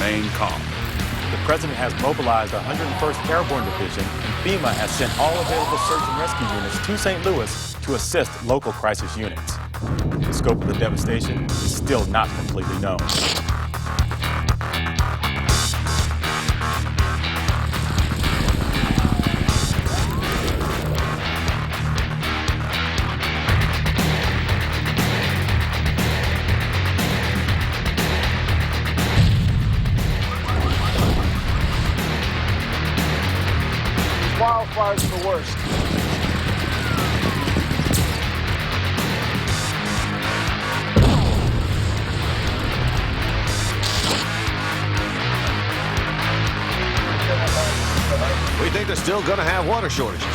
remain calm. The President has mobilized the 101st Airborne Division, and FEMA has sent all available search and rescue units to St. Louis to assist local crisis units. The scope of the devastation is still not completely known. Wildfires are the worst. We think they're still going to have water shortages.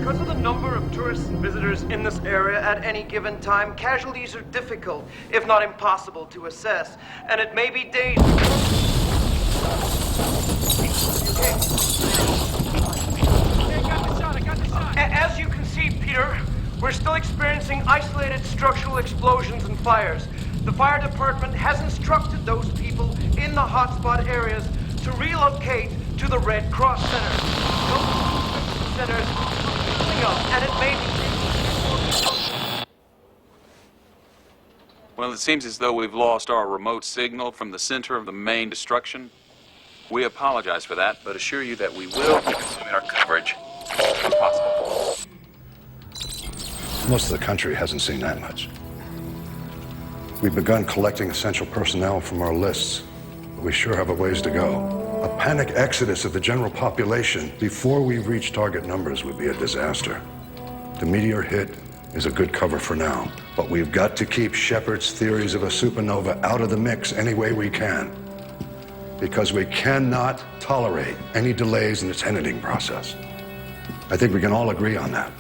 Because of the number of tourists and visitors in this area at any given time, casualties are difficult, if not impossible, to assess, and it may be days. As you can see, Peter, we're still experiencing isolated structural explosions and fires. The fire department has instructed those people in the hotspot areas to relocate to the Red Cross Center. Those centers and it may be. Well, it seems as though we've lost our remote signal from the center of the main destruction. We apologize for that, but assure you that we will be resuming our coverage as soon as possible. Most of the country hasn't seen that much. We've begun collecting essential personnel from our lists, but we sure have a ways to go. A panic exodus of the general population before we reach target numbers would be a disaster. The meteor hit is a good cover for now, but we've got to keep Shepard's theories of a supernova out of the mix any way we can, because we cannot tolerate any delays in the tenanting process. I think we can all agree on that.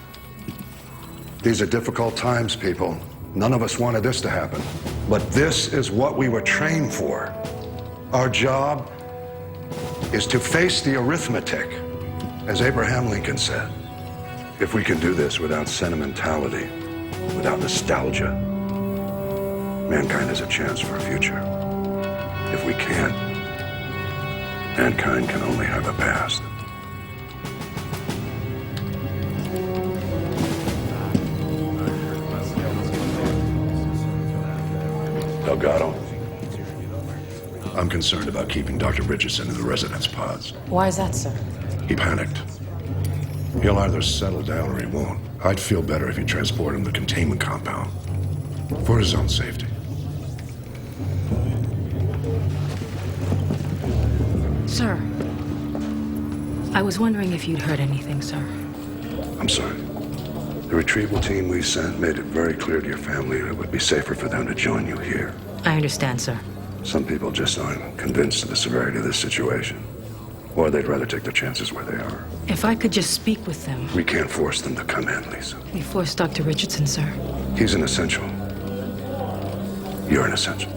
These are difficult times, people. None of us wanted this to happen, but this is what we were trained for. Our job is to face the arithmetic, as Abraham Lincoln said. If we can do this without sentimentality, without nostalgia, mankind has a chance for a future. If we can't, mankind can only have a past. Delgado, I'm concerned about keeping Dr. Richardson in the residence pods. Why is that, sir? He panicked. He'll either settle down or he won't. I'd feel better if you transport him to the containment compound. For his own safety. Sir, I was wondering if you'd heard anything, sir. I'm sorry. The retrieval team we sent made it very clear to your family that it would be safer for them to join you here. I understand, sir. Some people just aren't convinced of the severity of this situation. Or they'd rather take their chances where they are. If I could just speak with them. We can't force them to come in, Lisa. We forced Dr. Richardson, sir. He's an essential. You're an essential.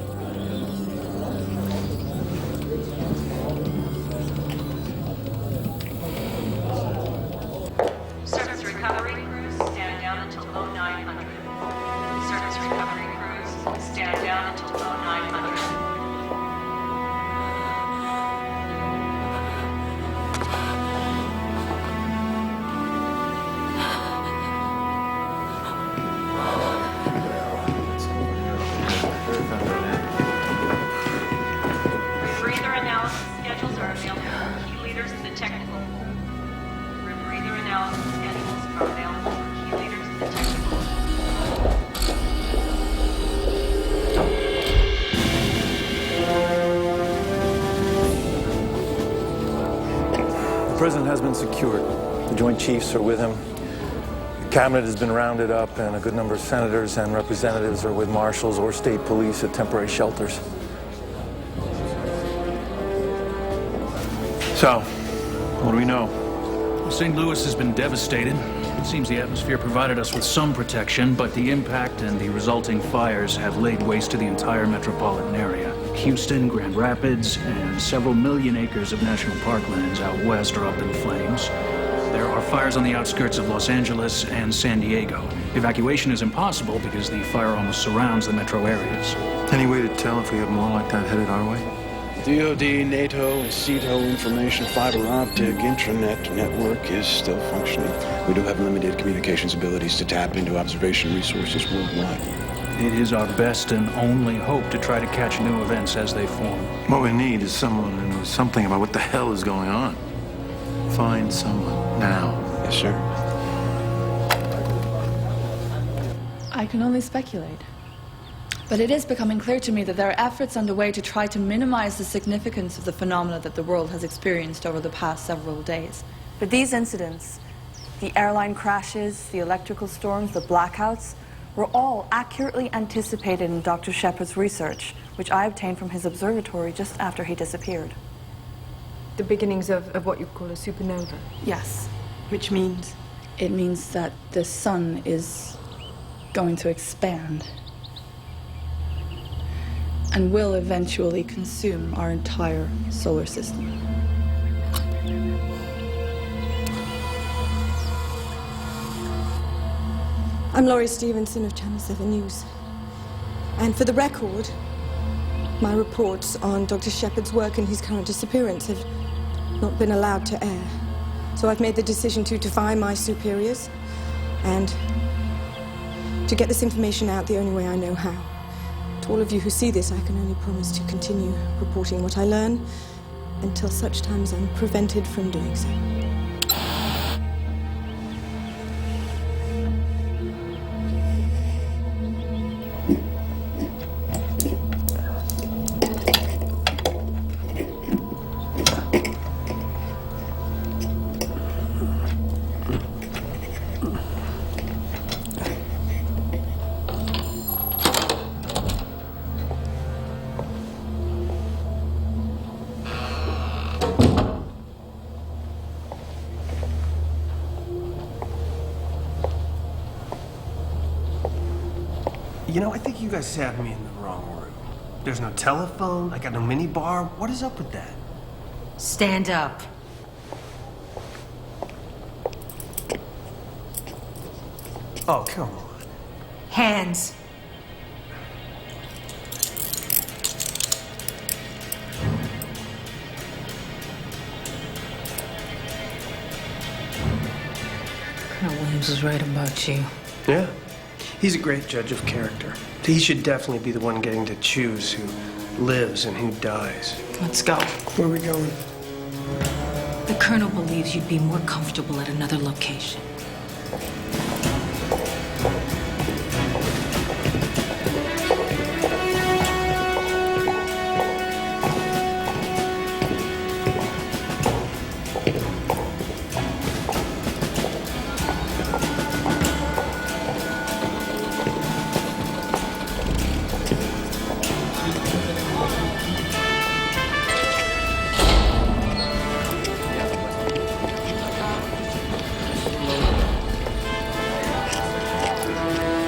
prison has been secured. The Joint Chiefs are with him. The cabinet has been rounded up, and a good number of senators and representatives are with marshals or state police at temporary shelters. So, what do we know? St. Louis has been devastated. It seems the atmosphere provided us with some protection, but the impact and the resulting fires have laid waste to the entire metropolitan area. Houston, Grand Rapids, and several million acres of national parklands out west are up in flames. There are fires on the outskirts of Los Angeles and San Diego. Evacuation is impossible because the fire almost surrounds the metro areas. Any way to tell if we have more like that headed our way? DoD, NATO, CETO information, fiber optic, intranet network is still functioning. We do have limited communications abilities to tap into observation resources worldwide. It is our best and only hope to try to catch new events as they form. What we need is someone who knows something about what the hell is going on. Find someone now. Yes, sir. I can only speculate. But it is becoming clear to me that there are efforts underway to try to minimize the significance of the phenomena that the world has experienced over the past several days. But these incidents, the airline crashes, the electrical storms, the blackouts, were all accurately anticipated in Dr. Shepard's research, which I obtained from his observatory just after he disappeared. The beginnings of what you call a supernova? Yes. Which means? It means that the sun is going to expand and will eventually consume our entire solar system. I'm Laurie Stevenson of Channel 7 News. And for the record, my reports on Dr. Shepard's work and his current disappearance have not been allowed to air. So I've made the decision to defy my superiors and to get this information out the only way I know how. To all of you who see this, I can only promise to continue reporting what I learn until such time as I'm prevented from doing so. You know, I think you guys have me in the wrong room. There's no telephone, I got no mini bar. What is up with that? Stand up. Oh, come on. Hands. Colonel Williams was right about you. Yeah. He's a great judge of character. He should definitely be the one getting to choose who lives and who dies. Let's go. Where are we going? The Colonel believes you'd be more comfortable at another location.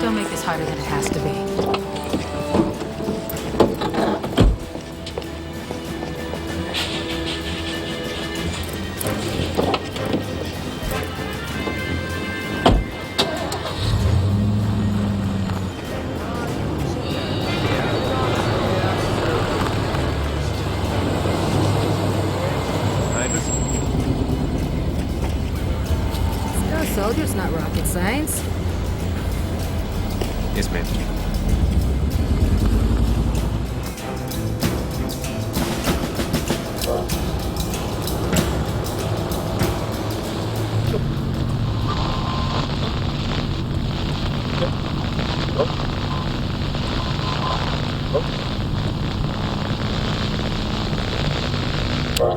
Don't make this harder than it has to be. Soldier's not rocket science. Yes, ma'am.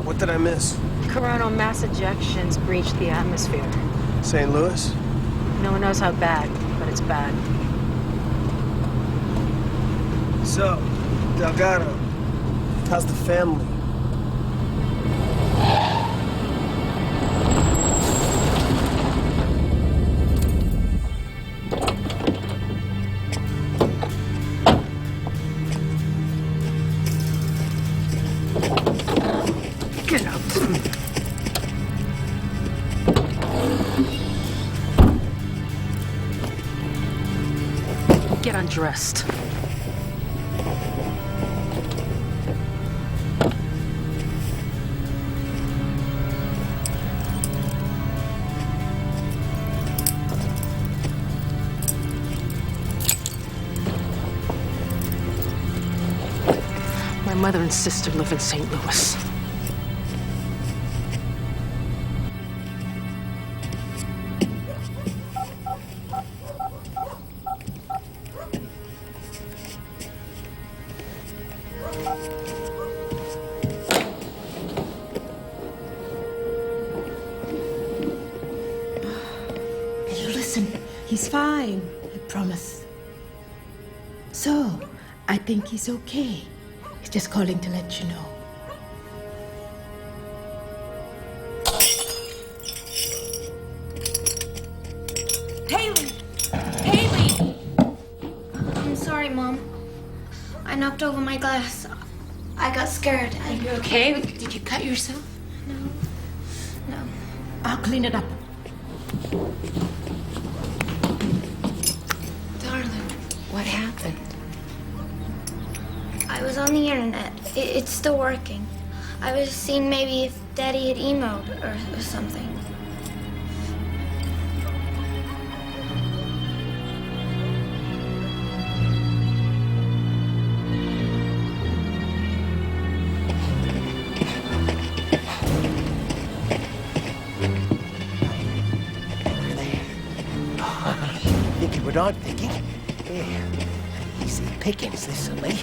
What did I miss? coronal mass ejections breached the atmosphere. St. Louis? No one knows how bad, but it's bad. So, Delgado, how's the family? Get out. Get undressed. My mother and sister live in St. Louis. Listen, he's fine, I promise. So, I think he's okay. He's just calling to let you know. Haley! Haley! I'm sorry, Mom. I knocked over my glass. I got scared. Are you okay? Did you cut yourself? No. I'll clean it up. Darling, what happened? I was on the internet. It's still working. I was seeing maybe if Daddy had emailed or something. Thinking what I'm thinking? Yeah. Easy pickings, this will be.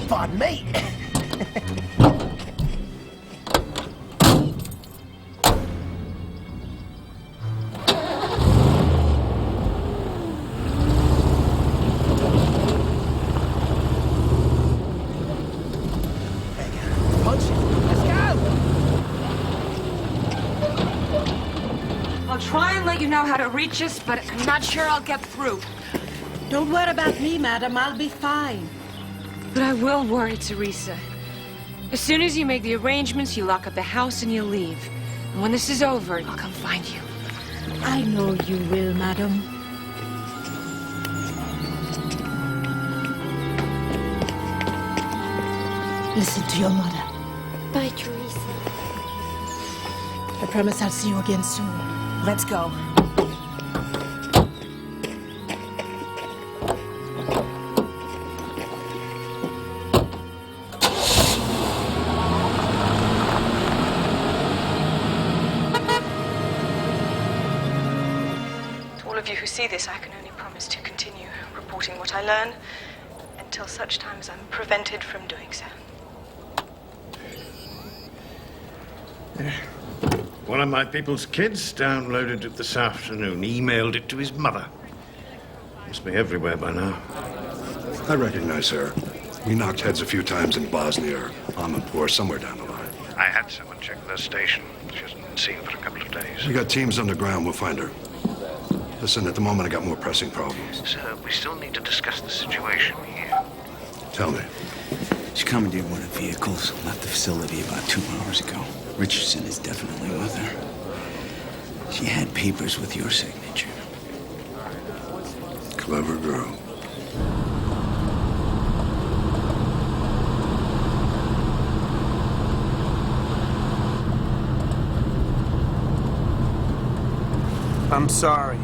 Pardon me. I'll try and let you know how to reach us, but I'm not sure I'll get through. Don't worry about me, madam. I'll be fine. But I will worry, Teresa. As soon as you make the arrangements, you lock up the house and you leave. And when this is over, I'll come find you. I know you will, madam. Listen to your mother. Bye, Teresa. I promise I'll see you again soon. Let's go. To all of you who see this, I can only promise to continue reporting what I learn until such time as I'm prevented from doing so. One of my people's kids downloaded it this afternoon, emailed it to his mother. Must be everywhere by now. I recognize her. We knocked heads a few times in Bosnia or Amanpour, somewhere down the line. I had someone check their station. She hasn't been seen for a couple of days. We got teams underground. We'll find her. Listen, at the moment I got more pressing problems. Sir, we still need to discuss the situation here. Tell me. She commandeered one of the vehicles, left the facility about 2 hours ago. Richardson is definitely with her. She had papers with your signature. Clever girl. I'm sorry.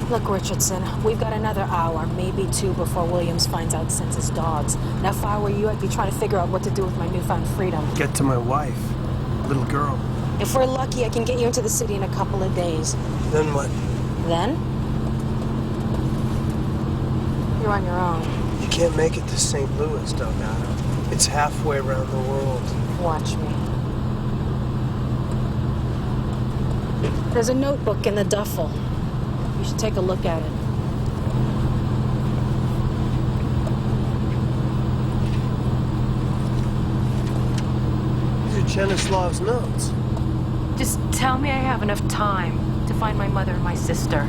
Look, Richardson, we've got another hour, maybe 2, before Williams finds out census dogs. Now, if I were you, I'd be trying to figure out what to do with my newfound freedom. Get to my wife. Little girl. If we're lucky, I can get you into the city in a couple of days. Then what? Then? You're on your own. You can't make it to St. Louis, Delgado. It's halfway around the world. Watch me. There's a notebook in the duffel. You should take a look at it. These are Chenislav's notes. Just tell me I have enough time to find my mother and my sister.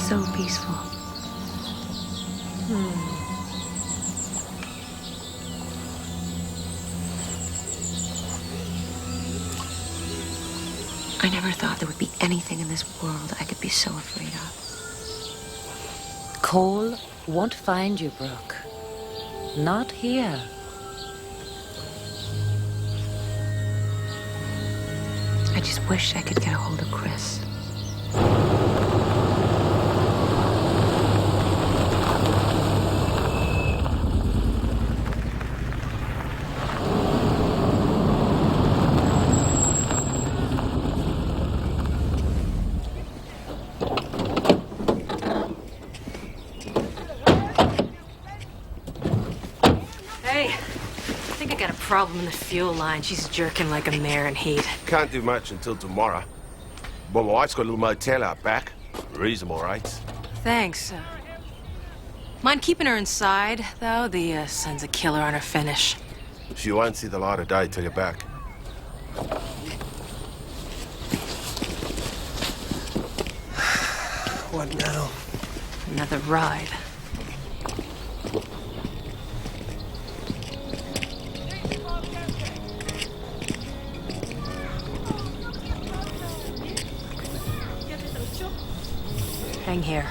So peaceful. I never thought there would be anything in this world I could be so afraid of. Cole won't find you, Brooke. Not here. I just wish I could get a hold of Chris. Problem in the fuel line. She's jerking like a mare in heat. Can't do much until tomorrow. But my wife's got a little motel out back. Reasonable rates. Thanks. Mind keeping her inside, though? The sun's a killer on her finish. She won't see the light of day till you're back. What now? Another ride. Hang here.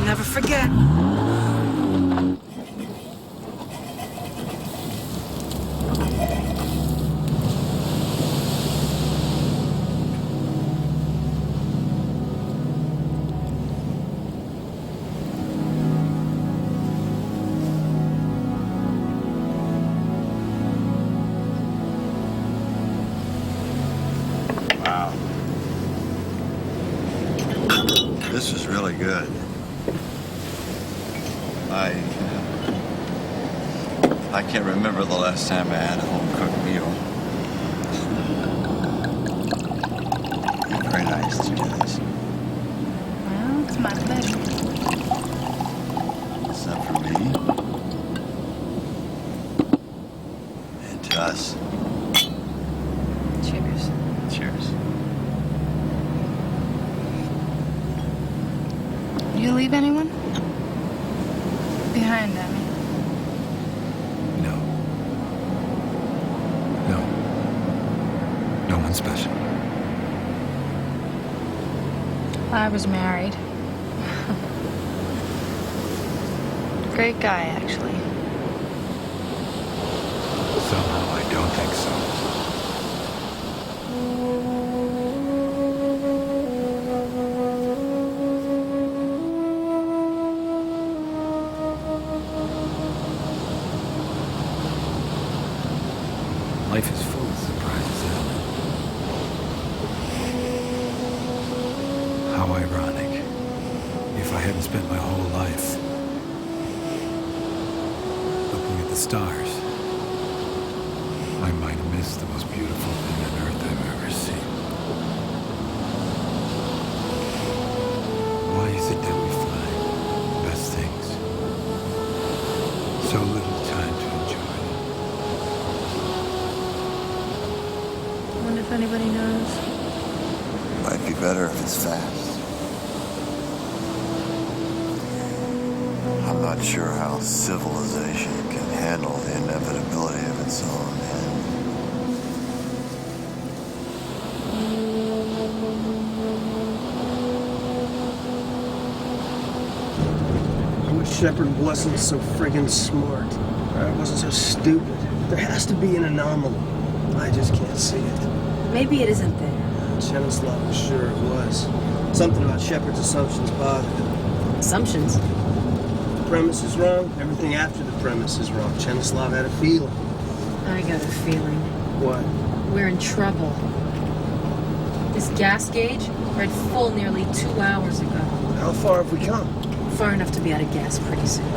Never forget. Wow. This is really good. I can't remember the last time I had a home-cooked meal. Very nice to do this. Well, it's my pleasure. It's not for me. And to us. Cheers. Cheers. You leave anyone? behind them. No. No. No one special. I was married. Great guy, actually. Somehow I don't think so. Life is full of surprises, isn't it? How ironic. If I hadn't spent my whole life looking at the stars, I might have missed the most beautiful thing on earth I've ever seen. Why is it that we find the best things? So little time to enjoy them. I wonder if anybody knows. Might be better if it's fast. I'm not sure how civilization can handle the inevitability of its own end. I wish Shepard wasn't so friggin' smart. I wasn't so stupid. There has to be an anomaly. I just can't see it. Maybe it isn't there. Chenoslav was sure it was. Something about Shepard's assumptions bothered him. Assumptions? The premise is wrong. Everything after the premise is wrong. Chenoslav had a feeling. I got a feeling. What? We're in trouble. This gas gauge read full nearly 2 hours ago. How far have we come? Far enough to be out of gas pretty soon.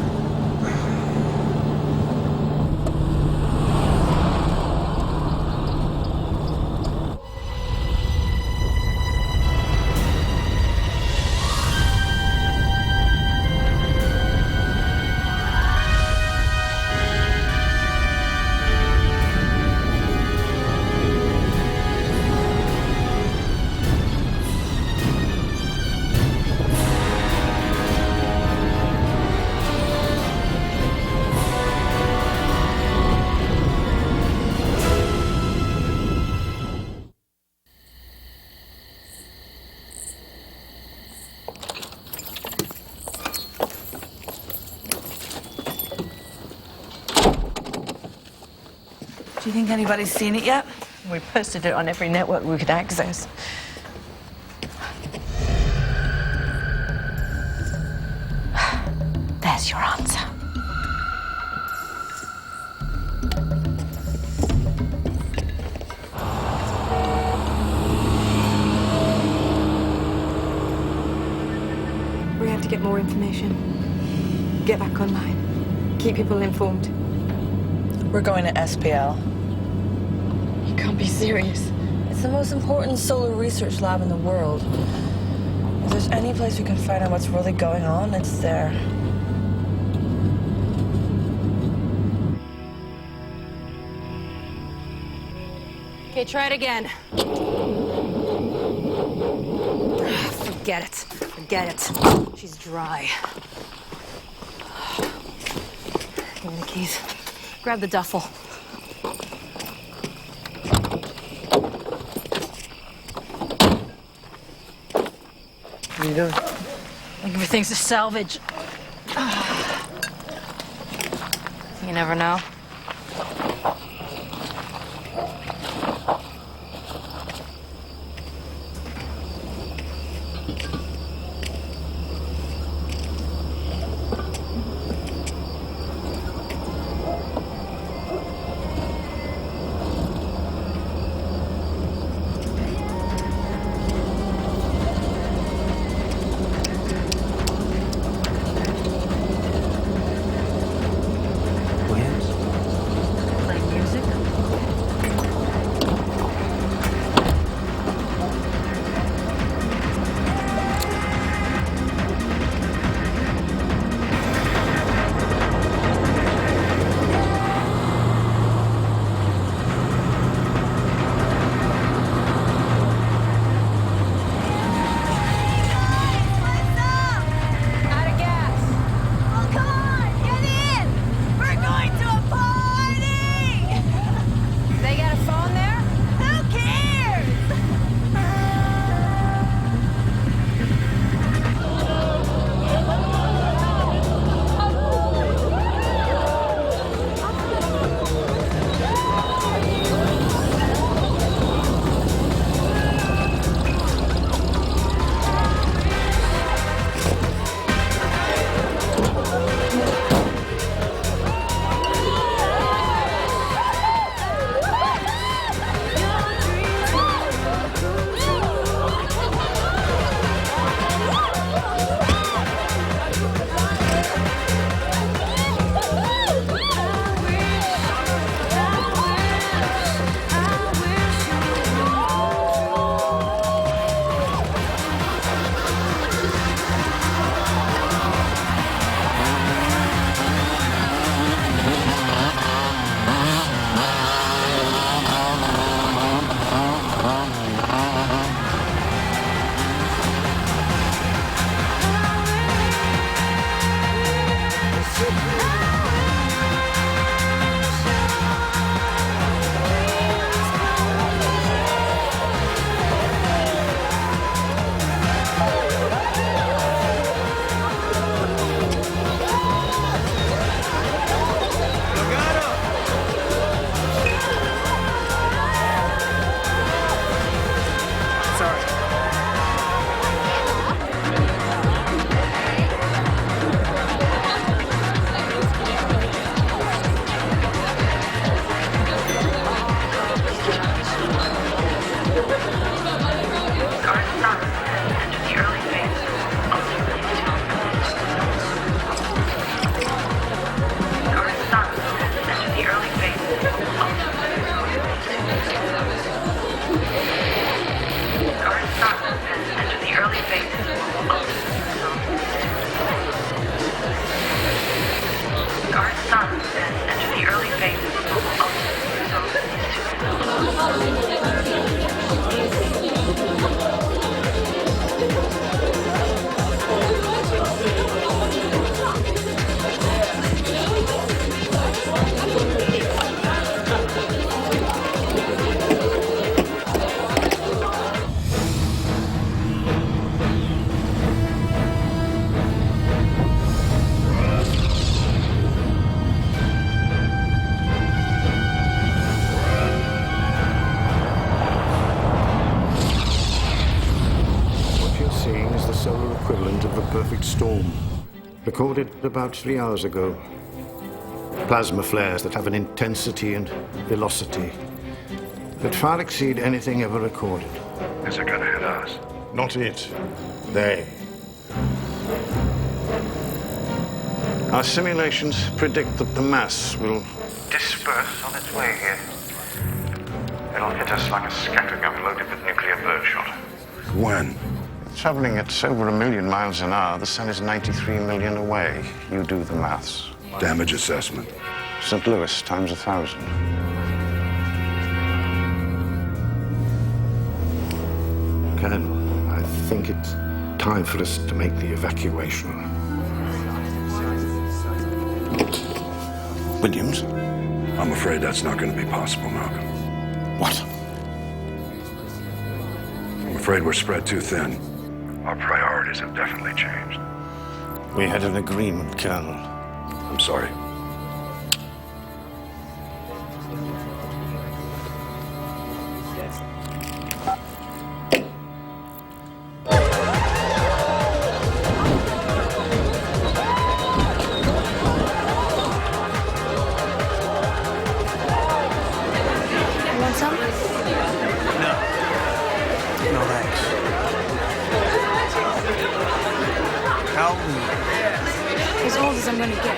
Do you think anybody's seen it yet? We posted it on every network we could access. There's your answer. We have to get more information. Get back online. Keep people informed. We're going to SPL. You can't be serious. It's the most important solar research lab in the world. If there's any place we can find out what's really going on, it's there. Okay, try it again. Forget it. Forget it. She's dry. Give me the keys. Grab the duffel. What are you doing? Looking for things to salvage. You never know. Williams? Recorded about 3 hours ago. Plasma flares that have an intensity and velocity that far exceed anything ever recorded. Is it gonna hit us? Not it. They. Our simulations predict that the mass will disperse on its way here. It'll hit us like a scattergun loaded with nuclear birdshot. When? Traveling at over 1 million miles an hour, the sun is 93 million away. You do the maths. Damage assessment. St. Louis times 1,000. Colonel, I think it's time for us to make the evacuation. Williams? I'm afraid that's not going to be possible, Malcolm. What? I'm afraid we're spread too thin. Our priorities have definitely changed. We had an agreement, Colonel. I'm sorry. As old as I'm gonna get.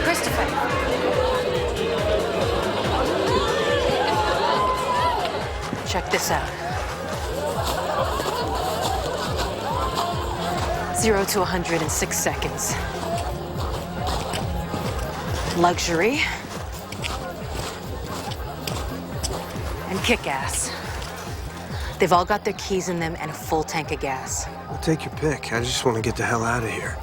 Christopher. Check this out. 0 to 100 in 6 seconds. Luxury. And kick-ass. They've all got their keys in them and a full tank of gas. Well, take your pick. I just want to get the hell out of here.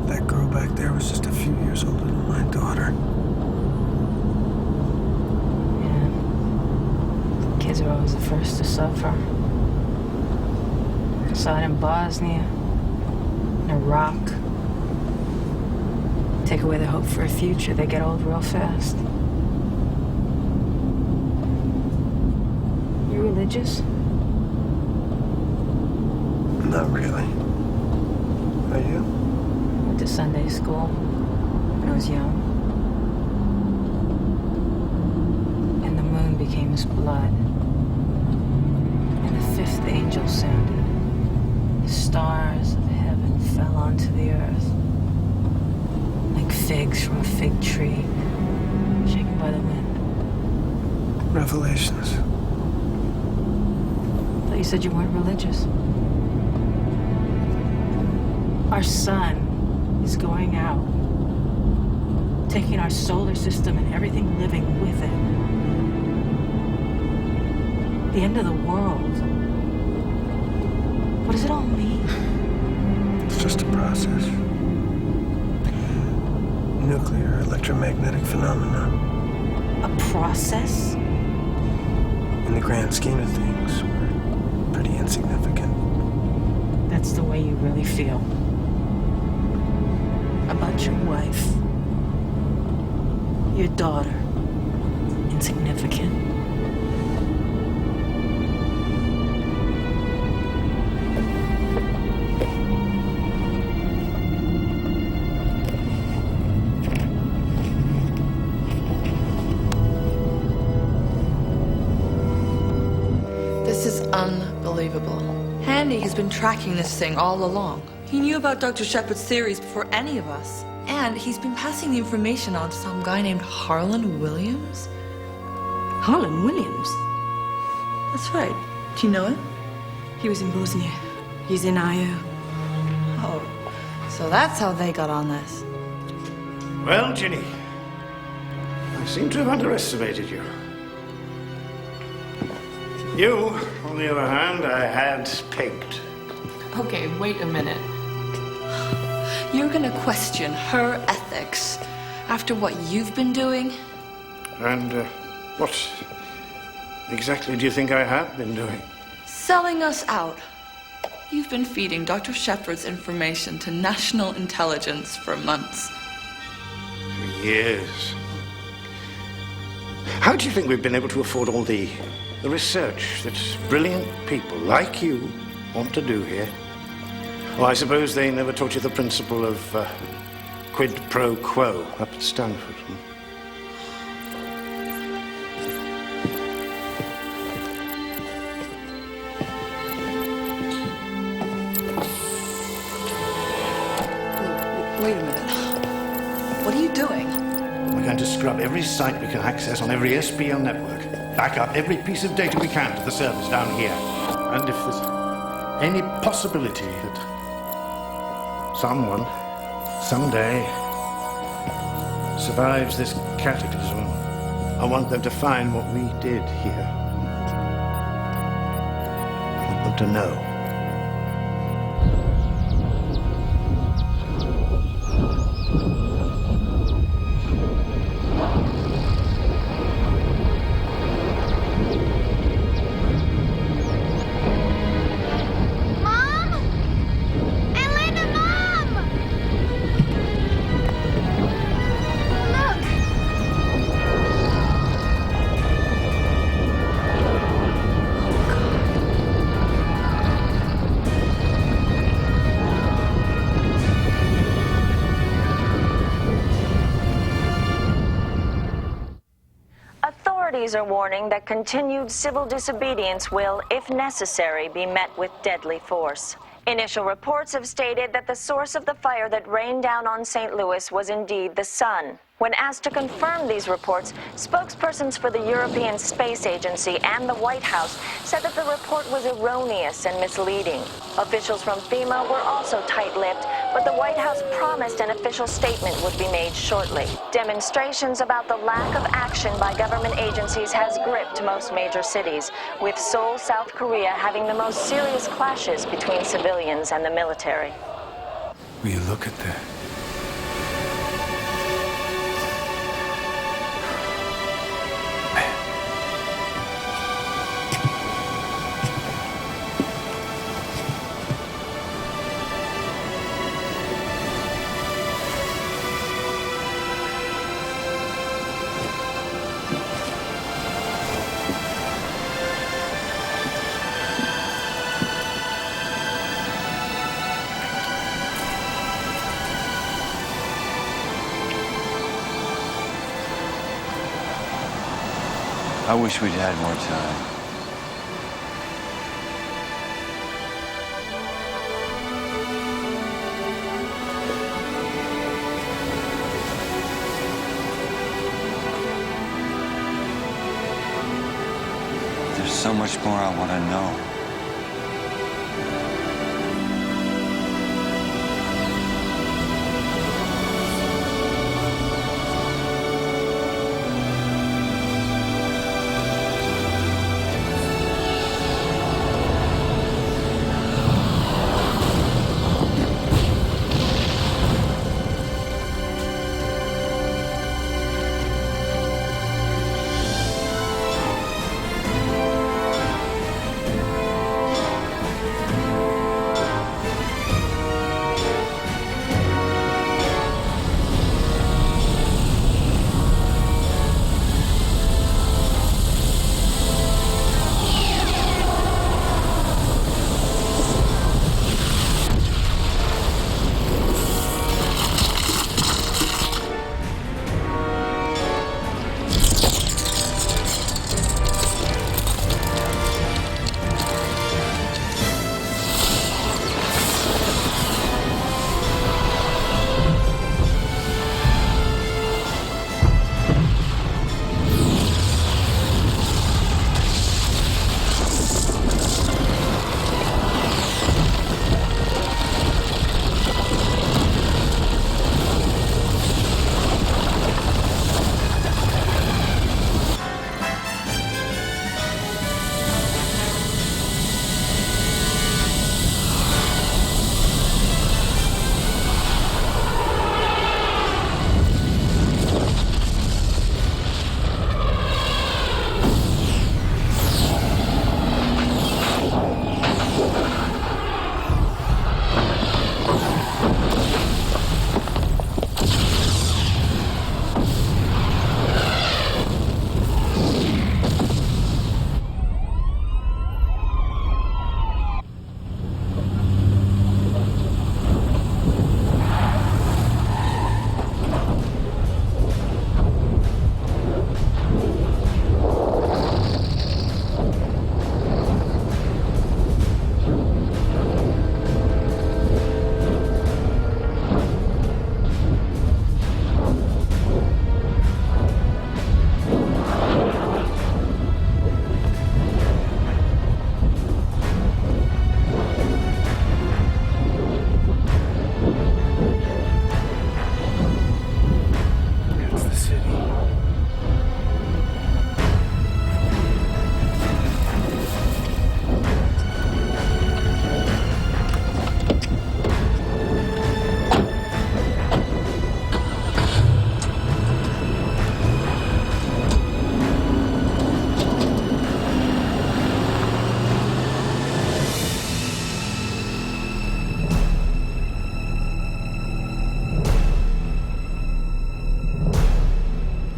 That girl back there was just a few years older than my daughter. Yeah. Kids are always the first to suffer. I saw it in Bosnia, in Iraq. Take away their hope for a future, they get old real fast. You religious? Not really. Are you? Went to Sunday school when I was young. And the moon became his blood. And the 5th angel sounded. The stars of heaven fell onto the earth. Like figs from a fig tree, shaken by the wind. Revelations. I thought you said you weren't religious. Our sun is going out, taking our solar system and everything living with it. The end of the world. What does it all mean? It's just a process. Nuclear electromagnetic phenomena. A process? In the grand scheme of things, we're pretty insignificant. That's the way you really feel. About your wife. Your daughter. Insignificant. unbelievable. Handy has been tracking this thing all along. He knew about Dr. Shepard's theories before any of us. And he's been passing the information on to some guy named Harlan Williams. Harlan Williams? That's right. Do you know him? He was in Bosnia. He's in IO. Oh, so that's how they got on this. Well, Ginny, I seem to have underestimated you. You, on the other hand, I had pegged. Okay, wait a minute. You're gonna question her ethics after what you've been doing? And what exactly do you think I have been doing? Selling us out. You've been feeding Dr. Shepard's information to national intelligence for months. For years. How do you think we've been able to afford all the research that brilliant people like you want to do here? Well, I suppose they never taught you the principle of quid pro quo up at Stanford. Wait a minute. What are you doing? We're going to scrub every site we can access on every SPL network. Back up every piece of data we can to the servers down here. And if there's any possibility that someone, someday, survives this cataclysm, I want them to find what we did here. I want them to know. Authorities are warning that continued civil disobedience will, if necessary, be met with deadly force. Initial reports have stated that the source of the fire that rained down on St. Louis was indeed the sun. When asked to confirm these reports, spokespersons for the European Space Agency and the White House said that the report was erroneous and misleading. Officials from FEMA were also tight-lipped, but the White House promised an official statement would be made shortly. Demonstrations about the lack of action by government agencies has gripped most major cities, with Seoul, South Korea having the most serious clashes between civilians and the military. Will you look at that? I wish we'd had more time. There's so much more I want to know.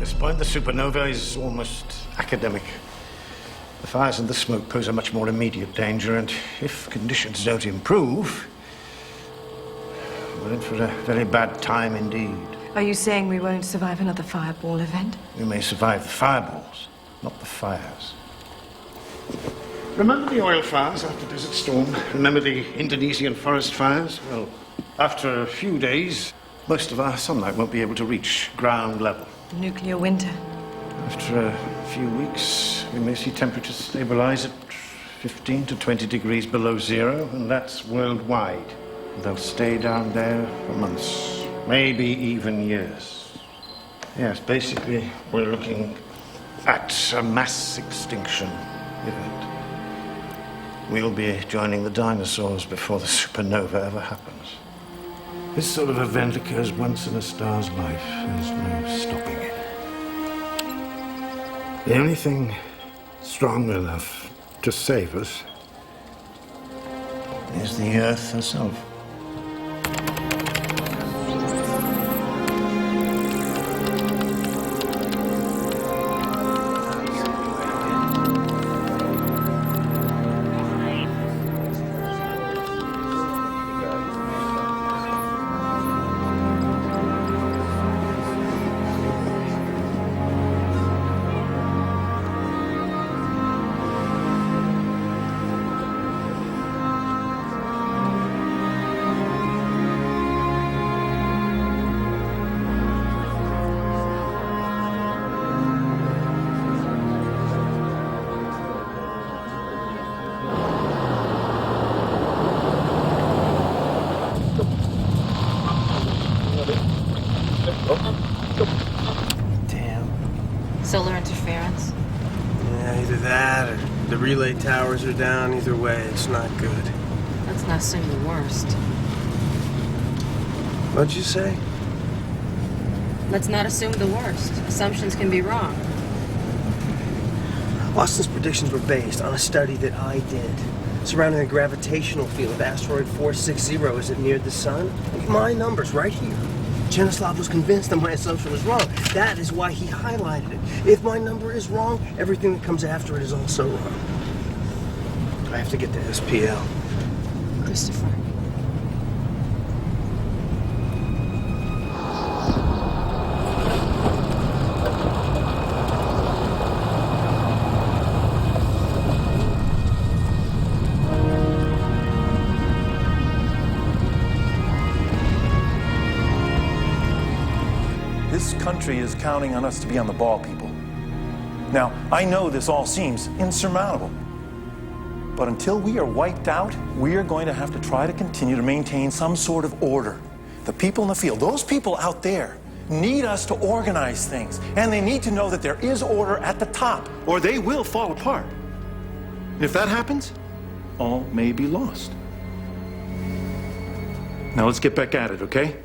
this point, the supernova is almost academic. The fires and the smoke pose a much more immediate danger, and if conditions don't improve, we're in for a very bad time indeed. Are you saying we won't survive another fireball event? We may survive the fireballs, not the fires. Remember the oil fires after Desert Storm? Remember the Indonesian forest fires? Well, after a few days, most of our sunlight won't be able to reach ground level. The nuclear winter. After a few weeks, we may see temperatures stabilize at 15 to 20 degrees below zero, and that's worldwide. They'll stay down there for months, maybe even years. Yes, basically, we're looking at a mass extinction event. We'll be joining the dinosaurs before the supernova ever happens. This sort of event occurs once in a star's life. There's no stopping it. The only thing strong enough to save us is the Earth herself. Solar interference? Yeah, either that or the relay towers are down. Either way, it's not good. Let's not assume the worst. What'd you say? Let's not assume the worst. Assumptions can be wrong. Austin's predictions were based on a study that I did surrounding the gravitational field of asteroid 460 as it neared the sun. My numbers right here. Chernyshev was convinced that my assumption was wrong. That is why he highlighted it. If my number is wrong, everything that comes after it is also wrong. I have to get to SPL. Christopher. This country is counting on us to be on the ball, people. Now, I know this all seems insurmountable, but until we are wiped out, we are going to have to try to continue to maintain some sort of order. The people in the field, those people out there, need us to organize things, and they need to know that there is order at the top, or they will fall apart. And if that happens, all may be lost. Now let's get back at it, okay?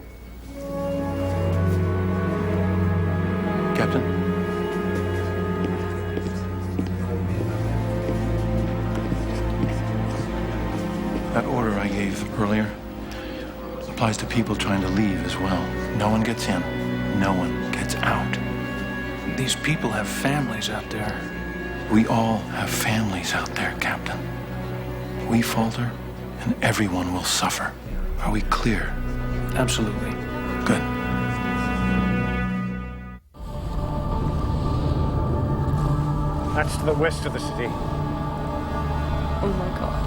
Captain? That order I gave earlier applies to people trying to leave as well. No one gets in. No one gets out. These people have families out there. We all have families out there, Captain. We falter, and everyone will suffer. Are we clear? Absolutely. Good. That's to the west of the city. Oh my God.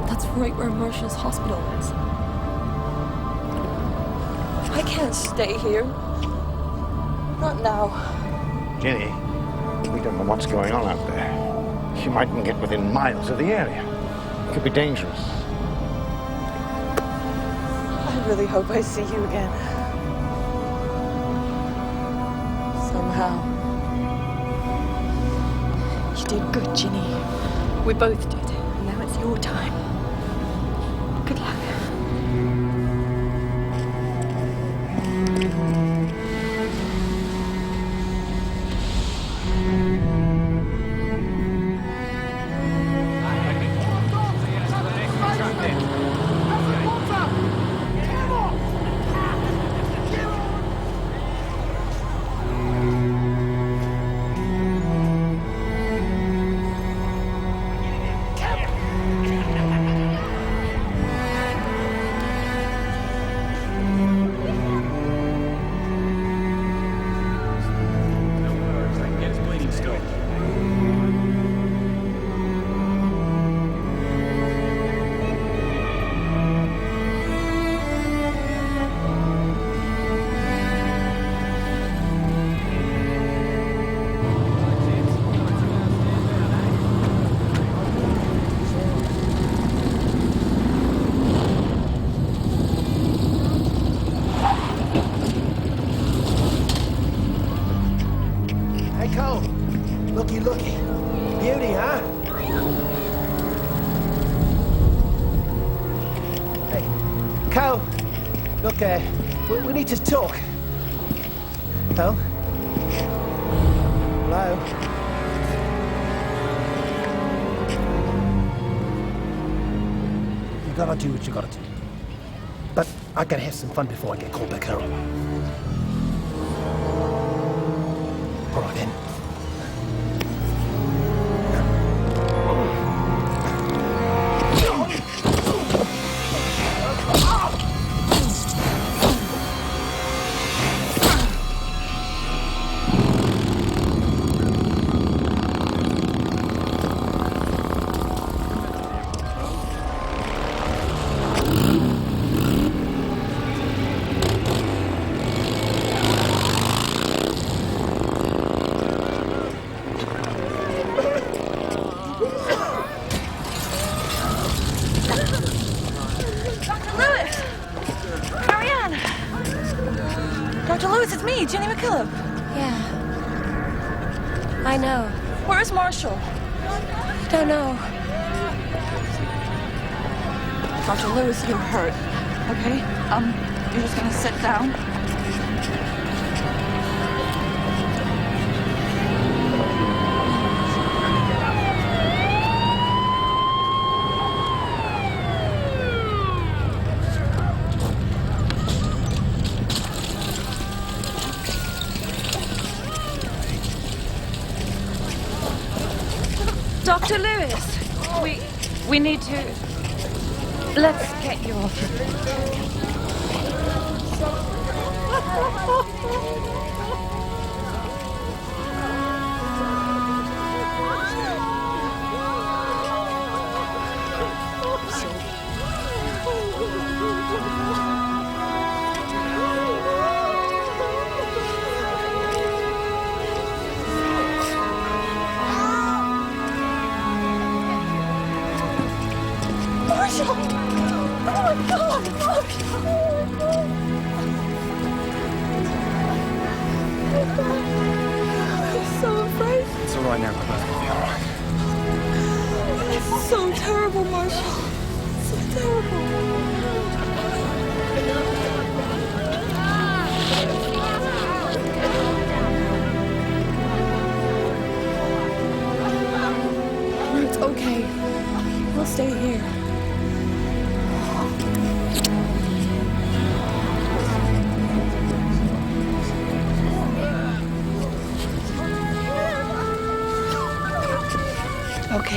That's right where Marshall's hospital is. I can't stay here. Not now. Jenny, we don't know what's going on out there. She mightn't get within miles of the area. It could be dangerous. I really hope I see you again. Somehow. You did good, Ginny. We both did. Now it's your time. Good luck. Looky, looky. Beauty, huh? Hey, Co. Look, we need to talk. Hello? Hello? You gotta do what you gotta do. But I gotta have some fun before I get called back home. All right, then. I know. Where's Marshall? Don't know. Dr. Lewis, you're hurt. Okay? You're just gonna sit down. Dr. Lewis, we need to... Let's get you off.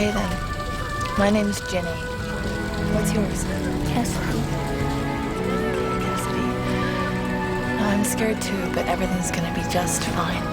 Okay then. My name's Jenny. What's yours? Cassidy. Cassidy. No, I'm scared too, but everything's gonna be just fine.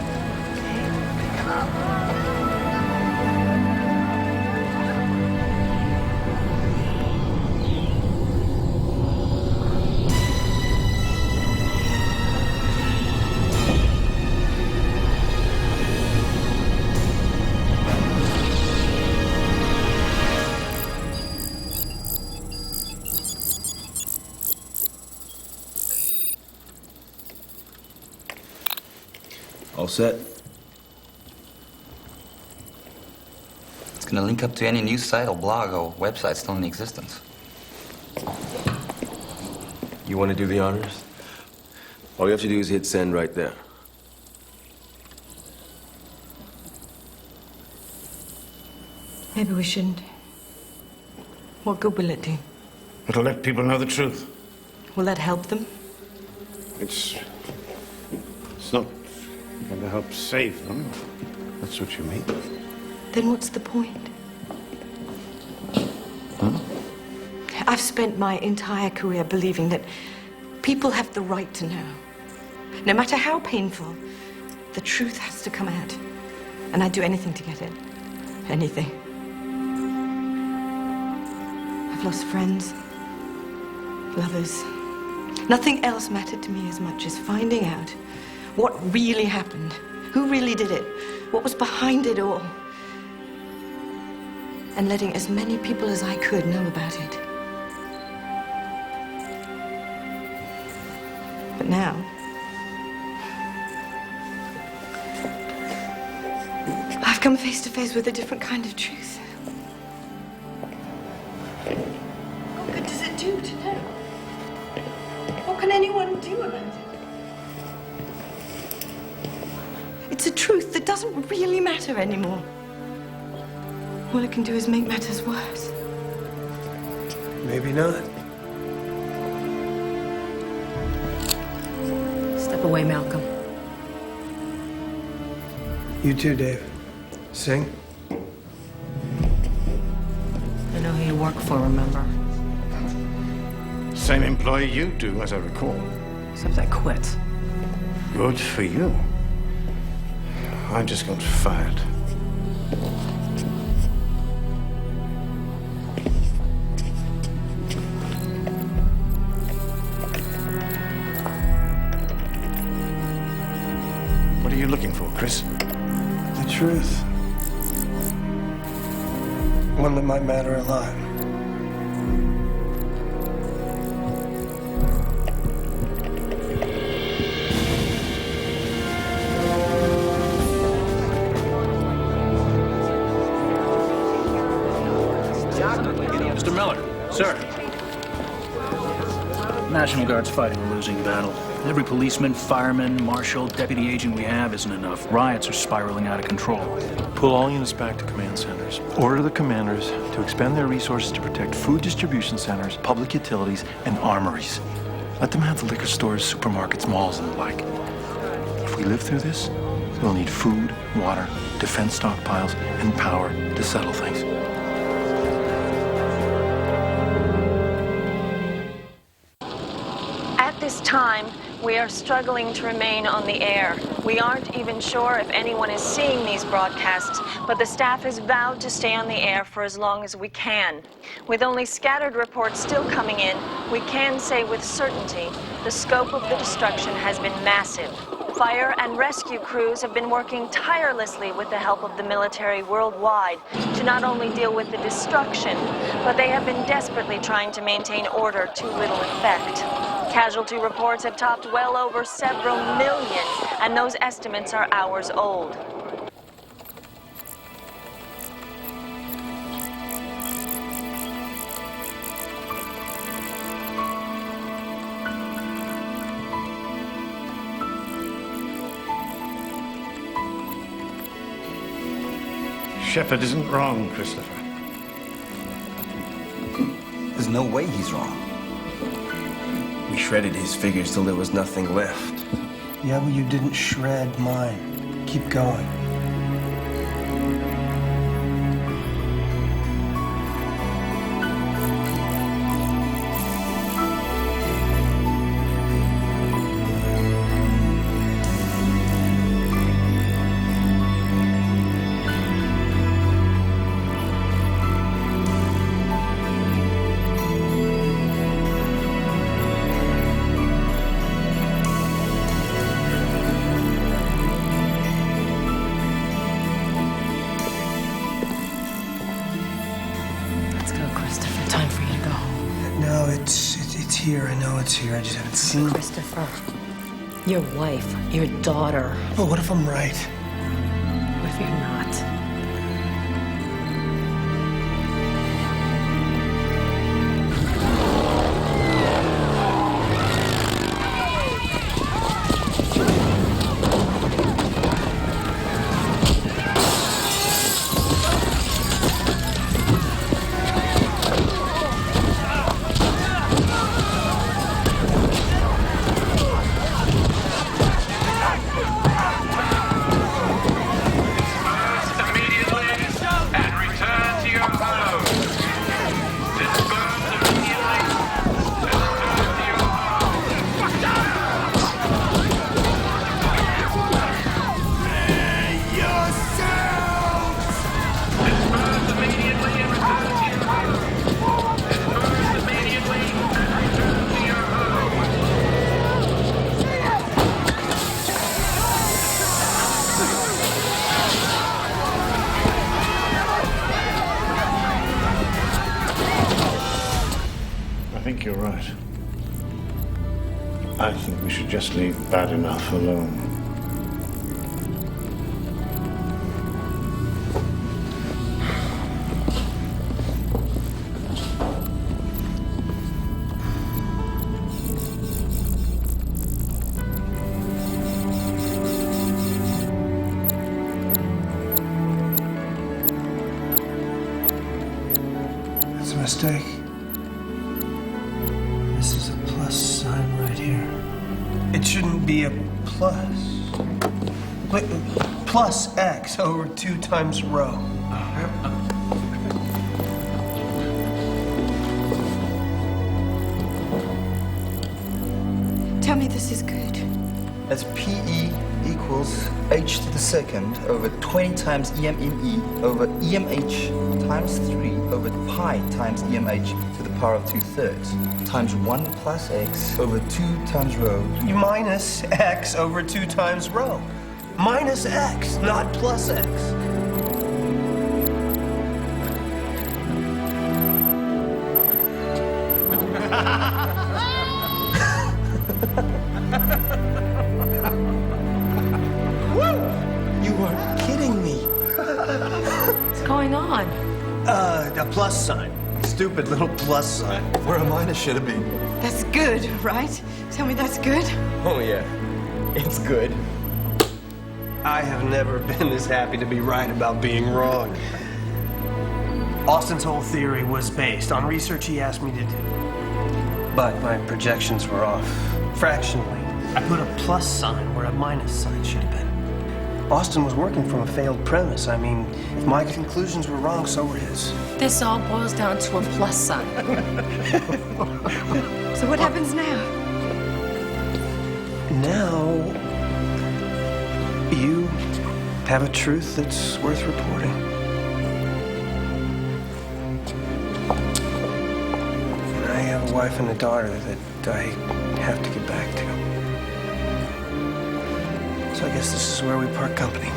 All set? It's going to link up to any news site or blog or website still in existence. You want to do the honors? All you have to do is hit send right there. Maybe we shouldn't. What good will it do? It'll let people know the truth. Will that help them? It's not going to help save them. That's what you mean. Then what's the point? I've spent my entire career believing that people have the right to know. No matter how painful, the truth has to come out. And I'd do anything to get it. Anything. I've lost friends, lovers. Nothing else mattered to me as much as finding out what really happened, who really did it, what was behind it all, and letting as many people as I could know about it. But now, I've come face to face with a different kind of truth. What good does it do to know? What can anyone do about it? It's a truth that doesn't really matter anymore. All it can do is make matters worse. Maybe not. Step away, Malcolm. You too, Dave. Sing. I know who you work for, remember? Same employee you do, as I recall. Except I quit. Good for you. I just got fired. What are you looking for, Chris? The truth. One that might matter a lot. Mr. Miller, sir. National Guard's fighting a losing battle. Every policeman, fireman, marshal, deputy agent we have isn't enough. Riots are spiraling out of control. Pull all units back to command centers. Order the commanders to expend their resources to protect food distribution centers, public utilities, and armories. Let them have the liquor stores, supermarkets, malls, and the like. If we live through this, we'll need food, water, defense stockpiles, and power to settle things. At this time, we are struggling to remain on the air. We aren't even sure if anyone is seeing these broadcasts, but the staff has vowed to stay on the air for as long as we can. With only scattered reports still coming in, we can say with certainty the scope of the destruction has been massive. Fire and rescue crews have been working tirelessly with the help of the military worldwide to not only deal with the destruction, but they have been desperately trying to maintain order to little effect. Casualty reports have topped well over several million, and those estimates are hours old. Shepard isn't wrong, Christopher. There's no way he's wrong. We shredded his figures till there was nothing left. Yeah, well, you didn't shred mine. Keep going. Here, I know it's here, I just haven't seen it. Christopher, your wife, your daughter. Well, what if I'm right? What if you're not? I think you're right. I think we should just leave bad enough alone. mistake. This is a plus sign right here. It shouldn't be a plus. Wait, plus x over 2 times rho. Tell me this is good. That's PE equals h to the second over 20 times EMME over EMH times 3 over pi times EMH to the power of 2/3 times 1 plus x over 2 times rho. Minus x over 2 times rho. Minus x, not plus x. You are kidding me. What's going on? A plus sign. Stupid little plus sign. Where a minus should have been. That's good, right? Tell me that's good. Oh, yeah. It's good. I have never been this happy to be right about being wrong. Austin's whole theory was based on research he asked me to do. But my projections were off. Fractionally. I put a plus sign where a minus sign should have been. Austin was working from a failed premise. I mean, if my conclusions were wrong, so were his. This all boils down to a plus sign. So what happens now? Now, you have a truth that's worth reporting. And I have a wife and a daughter that I have to get back to. So I guess this is where we part company.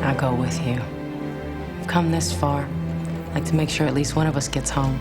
I'll go with you. We've come this far. I'd like to make sure at least one of us gets home.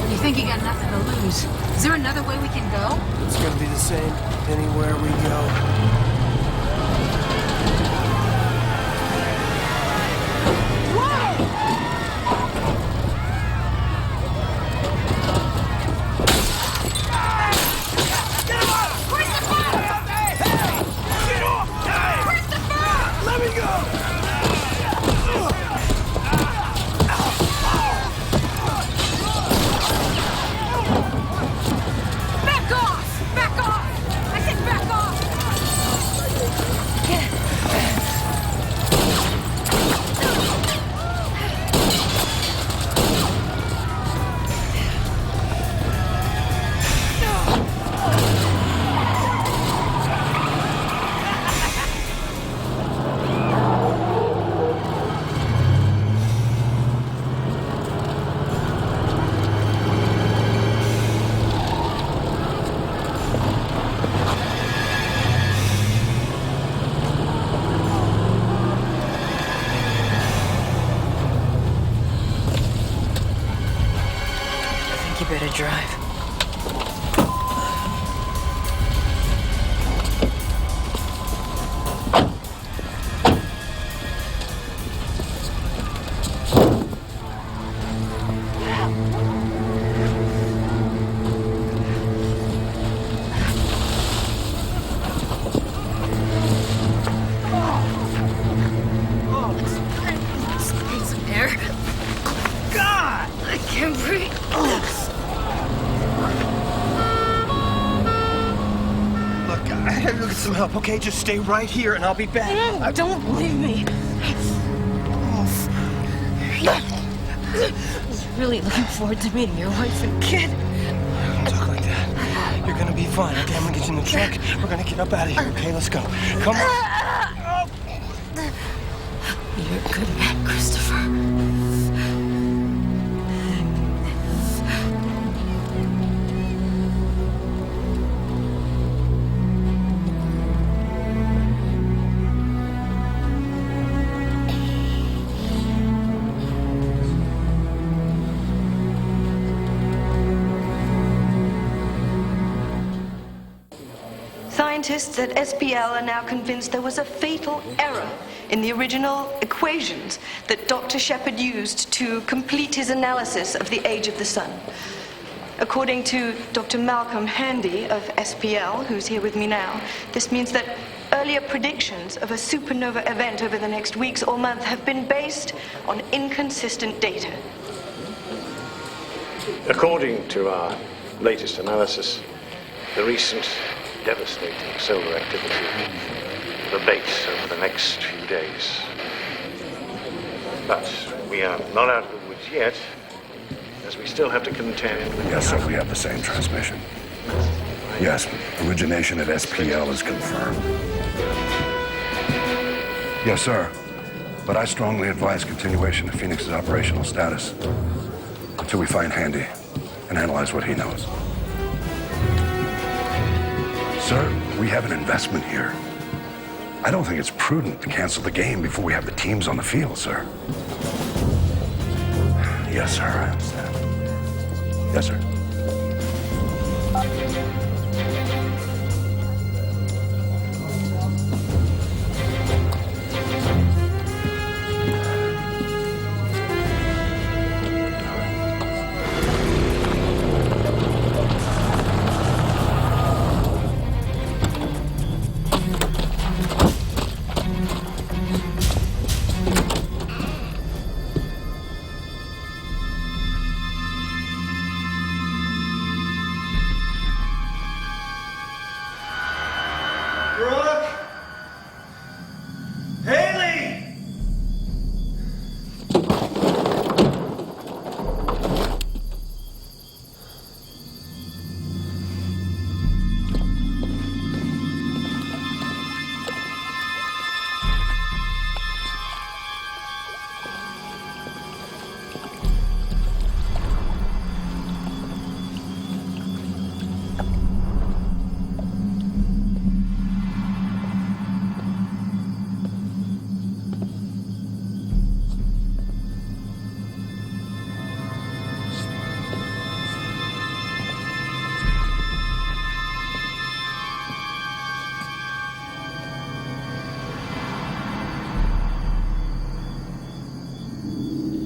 You think you got nothing to lose? Is there another way we can go? It's gonna be the same anywhere we go. You better drive. Some help, okay? Just stay right here and I'll be back. No, don't leave me. I was really looking forward to meeting your wife and kid. Don't talk like that. You're gonna be fine, okay? I'm gonna get you in the truck. We're gonna get up out of here, okay? Let's go. Come on. You're a good man, Christopher. scientists at SPL are now convinced there was a fatal error in the original equations that Dr. Shepard used to complete his analysis of the age of the sun. According to Dr. Malcolm Handy of SPL, who's here with me now, this means that earlier predictions of a supernova event over the next weeks or month have been based on inconsistent data. According to our latest analysis, the recent devastating solar activity will abate over the next few days. But we are not out of the woods yet, as we still have to contend with... Yes, sir, we have the same transmission. Yes, origination at SPL is confirmed. Yes, sir, but I strongly advise continuation of Phoenix's operational status until we find Handy and analyze what he knows. Sir, we have an investment here. I don't think it's prudent to cancel the game before we have the teams on the field, sir. Yes, sir, I understand. Yes, sir.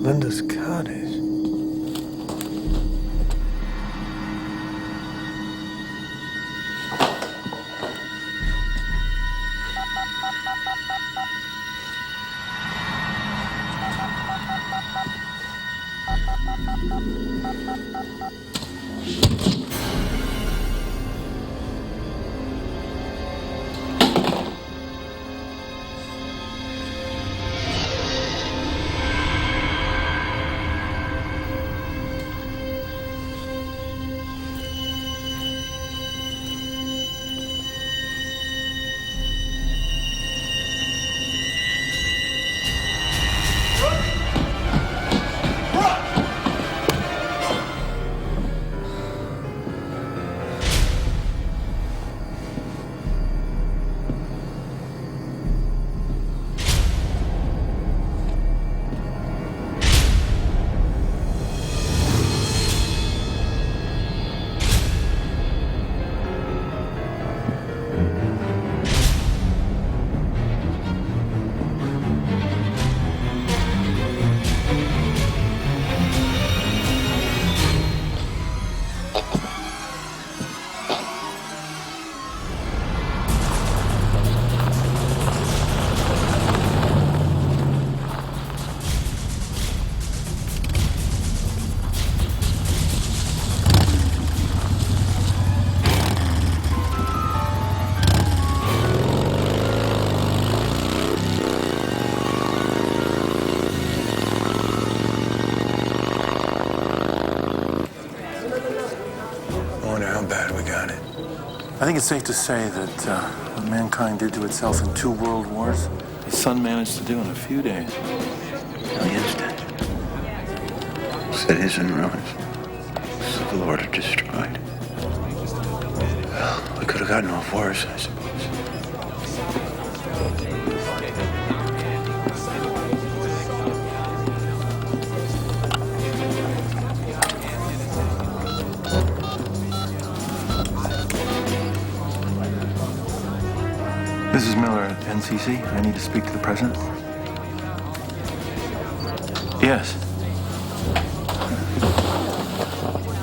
Linda's cottage. I think it's safe to say that what mankind did to itself in 2 world wars, the sun managed to do in a few days. Millions dead. Cities in ruins. Civil order destroyed. Well, we could have gotten off worse, I suppose. NCC. I need to speak to the president. Yes.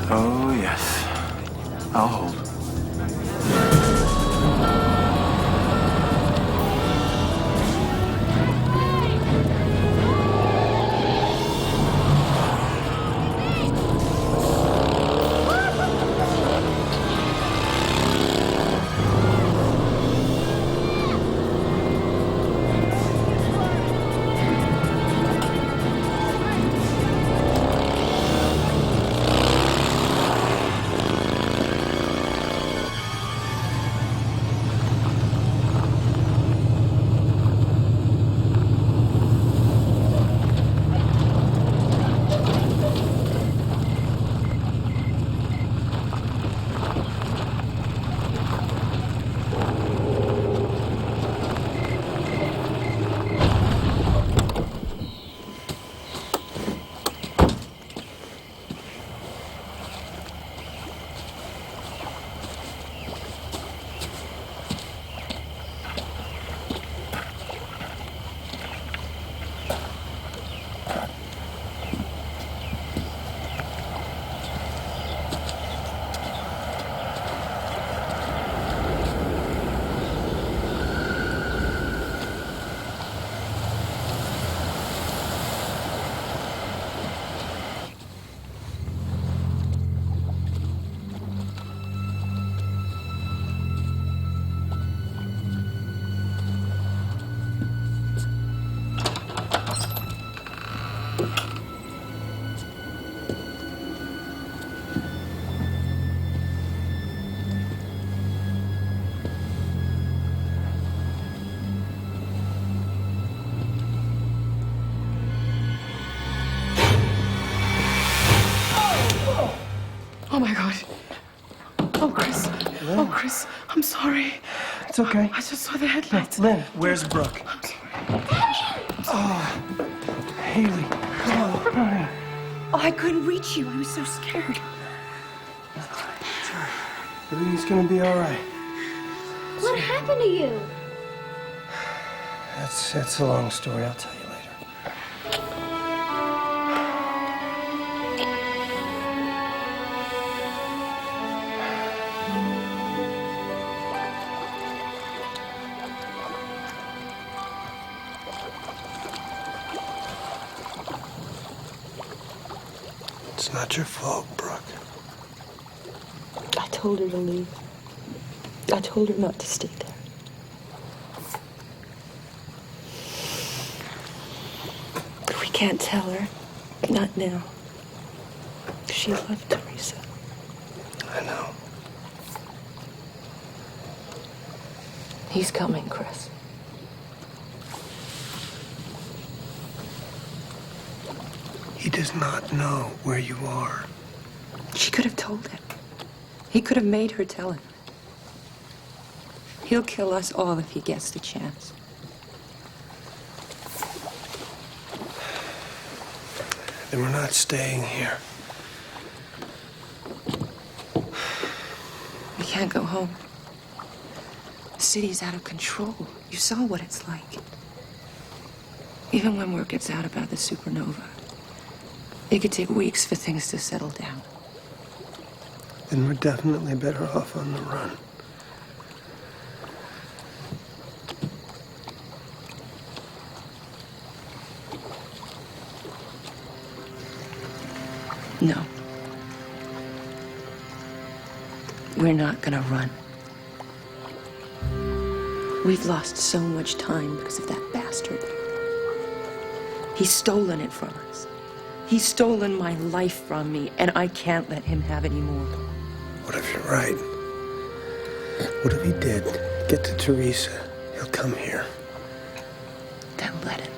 Oh, yes. I'll hold. Oh my God. Oh, Chris. Lynn. Oh, Chris. I'm sorry. It's okay. I just saw the headlights. Lynn, where's Brooke? I'm sorry. Oh, Haley. Come on, come on here. Oh, I couldn't reach you. I was so scared. Everything's gonna be all right. What happened to you? That's a long story. I'll tell you later. It's not your fault, Brooke. I told her to leave. I told her not to stay there. But we can't tell her. Not now. She loved Teresa. I know. He's coming, Chris. He does not know where you are. She could have told him. He could have made her tell him. He'll kill us all if he gets the chance. Then we're not staying here. We can't go home. The city's out of control. You saw what it's like. Even when word gets out about the supernova, it could take weeks for things to settle down. Then we're definitely better off on the run. No. We're not gonna run. We've lost so much time because of that bastard. He's stolen it from us. He's stolen my life from me, and I can't let him have any more. What if you're right? What if he did get to Teresa? He'll come here. Then let him.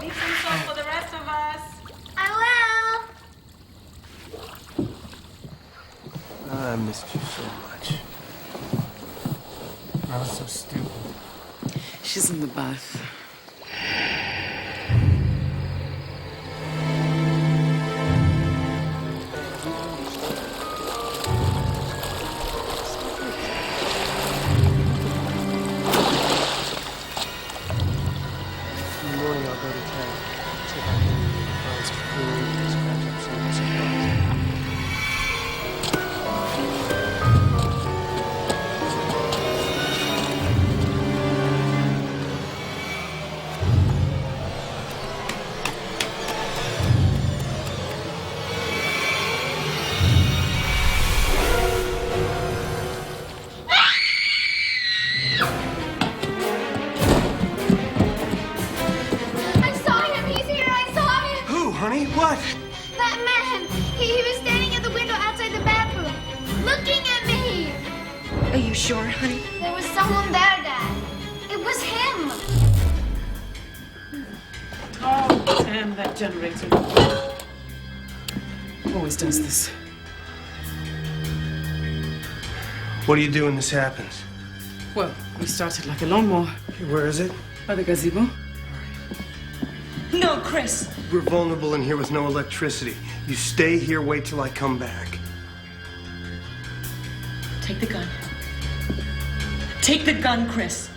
Make some salt for the rest of us. I will. I missed you so much. I was so stupid. She's in the bath. What? That man! He was standing at the window outside the bathroom, looking at me! Are you sure, honey? There was someone there, Dad. It was him! Oh, damn that generator. Always does this. What do you do when this happens? Well, we started like a lawnmower. Where is it? By the gazebo. No, Chris! We're vulnerable in here with no electricity. You stay here, wait till I come back. Take the gun. Take the gun, Chris.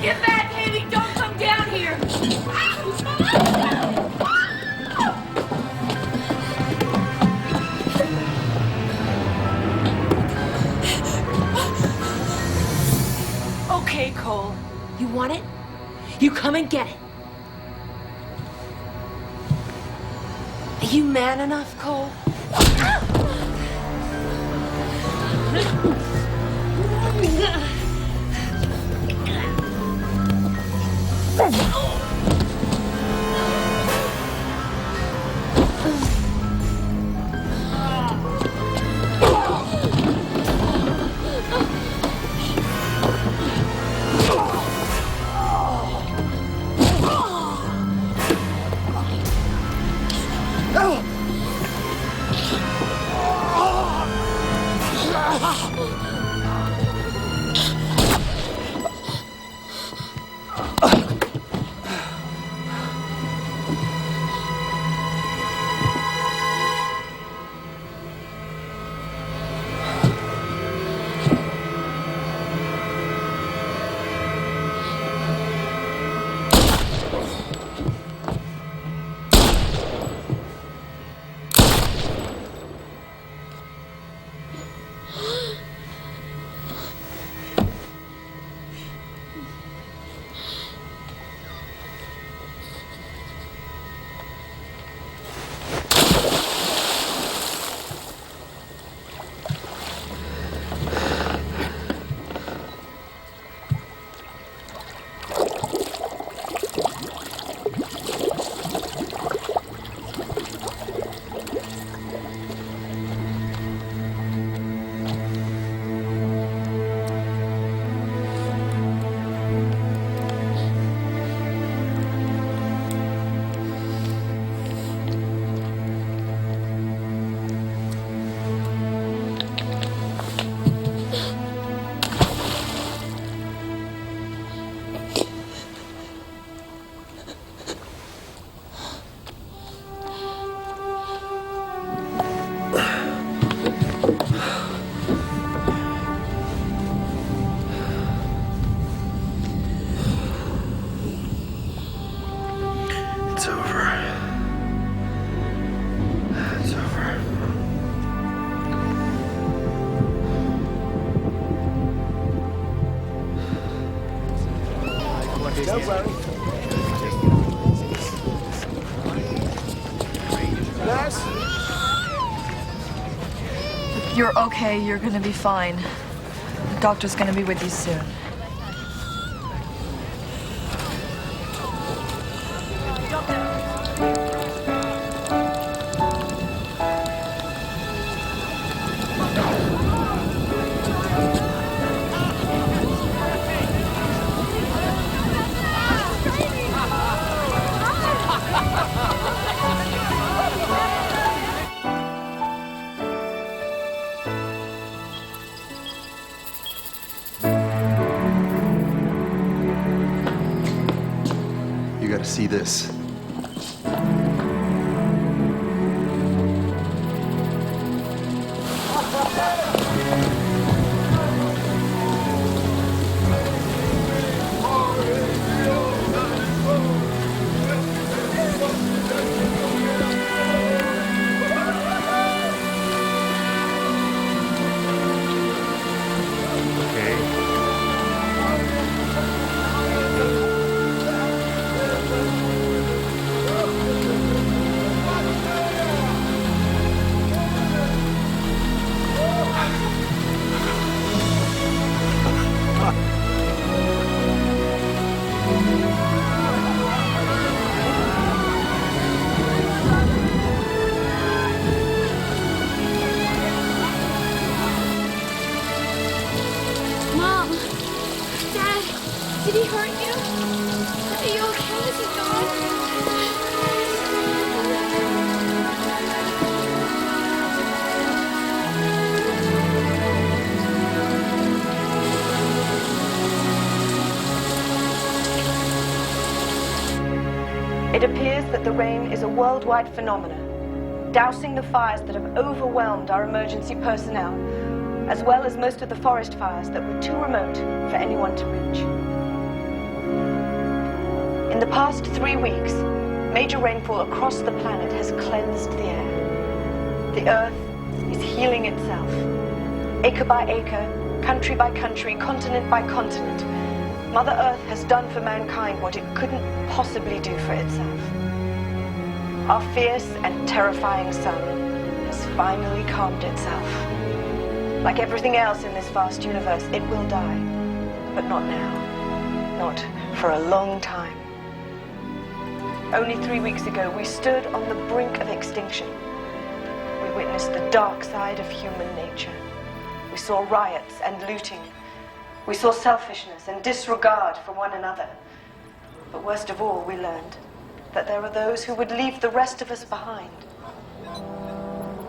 Get back, Haley! Don't come down here! Okay, Cole. You want it? You come and get it. Are you man enough, Cole? Don't worry. Nurse? If you're okay, you're gonna be fine. The doctor's gonna be with you soon. You gotta see this. Mom! Dad! Did he hurt you? Are you okay? Is he gone? It appears that the rain is a worldwide phenomenon, dousing the fires that have overwhelmed our emergency personnel, as well as most of the forest fires that were too remote for anyone to reach. In the past 3 weeks, major rainfall across the planet has cleansed the air. The Earth is healing itself. Acre by acre, country by country, continent by continent, Mother Earth has done for mankind what it couldn't possibly do for itself. Our fierce and terrifying sun has finally calmed itself. Like everything else in this vast universe, it will die, but not now. Not for a long time. Only 3 weeks ago, we stood on the brink of extinction. We witnessed the dark side of human nature. We saw riots and looting. We saw selfishness and disregard for one another. But worst of all, we learned that there are those who would leave the rest of us behind.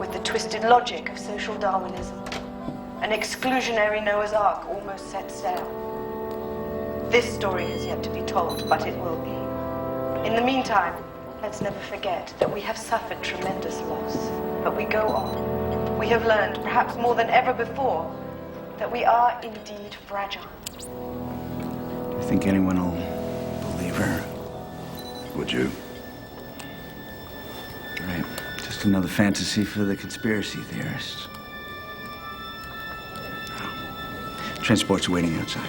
With the twisted logic of social Darwinism, an exclusionary Noah's Ark almost set sail. This story has yet to be told, but it will be. In the meantime, let's never forget that we have suffered tremendous loss, but we go on. We have learned, perhaps more than ever before, that we are indeed fragile. Do you think anyone will believe her? Would you? Right. Just another fantasy for the conspiracy theorists. Transport's waiting outside.